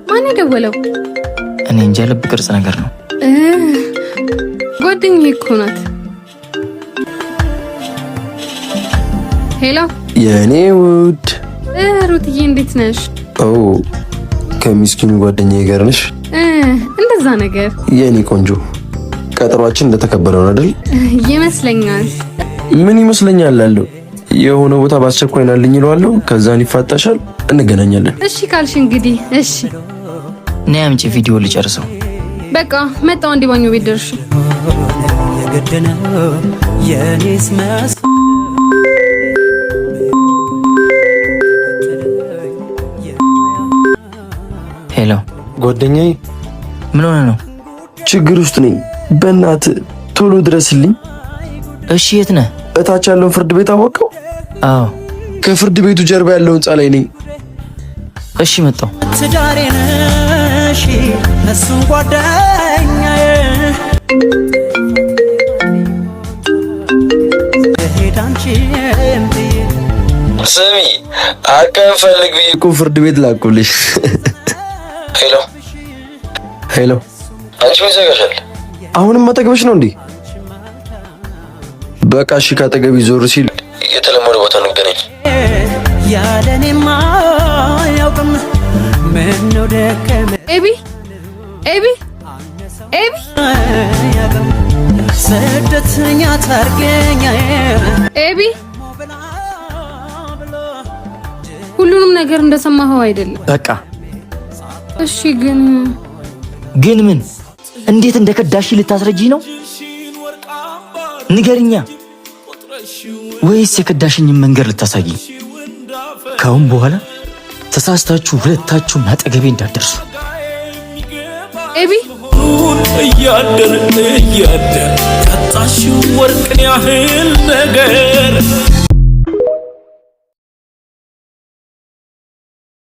ማን ደወለው? እኔ እንጃ ልብ ቅርጽ ነገር ነው። ጓደኛዬ እኮ ናት። ሄሎ የኔ ውድ ሩትዬ እንዴት ነሽ? ኦ ከሚስኪኑ ጓደኛዬ ጋር ነሽ? እንደዛ ነገር። የኔ ቆንጆ ቀጠሯችን እንደተከበረ ነው አይደል? ይመስለኛል። ምን ይመስለኛል አለው። የሆነ ቦታ ባስቸኳይ ናልኝ ይለዋለሁ። ከዛን ይፋታሻል፣ እንገናኛለን። እሺ ካልሽ እንግዲህ እሺ። ነይ አምጪ ቪዲዮ ልጨርሰው። በቃ መጣሁ። አንዴ ባኞ ቤት ደርሽ። ሄሎ ጓደኛዬ፣ ምን ሆነ ነው? ችግር ውስጥ ነኝ። በእናት ቶሎ ድረስልኝ። እሺ የት ነህ? እታች ያለውን ፍርድ ቤት አወቀው? አዎ ከፍርድ ቤቱ ጀርባ ያለውን ህንጻ ላይ ነኝ። እሺ መጣሁ። ትዳሬነሽ እሱን ጓደኛዬ ስሚ አከፈልግ ቢኩ ፍርድ ቤት ላኩልሽ። ሄሎ ሄሎ፣ አንቺ ምን ዘጋሻል? አሁንም አጠገብሽ ነው እንዴ? በቃ እሺ፣ ካጠገቢ ዞር ሲል የተለመደ ቦታ እንገናኝ። ያለኔማ ያውቅም ምን ነው ደከመ ኤቢ ኤቢ ኤቢ ስደተኛ ታርገኛ ኤቢ፣ ሁሉንም ነገር እንደሰማኸው አይደለም። በቃ እሺ። ግን ምን? እንዴት እንደከዳሽ ልታስረጂ ነው? ንገርኛ። ወይስ የከዳሽኝን መንገድ ልታሳይ? ካሁን በኋላ ተሳስታችሁ ሁለታችሁም አጠገቤ እንዳትደርሱ። ኤቢ እያደር ቀጣሽው ወርቅን ያህል ነገር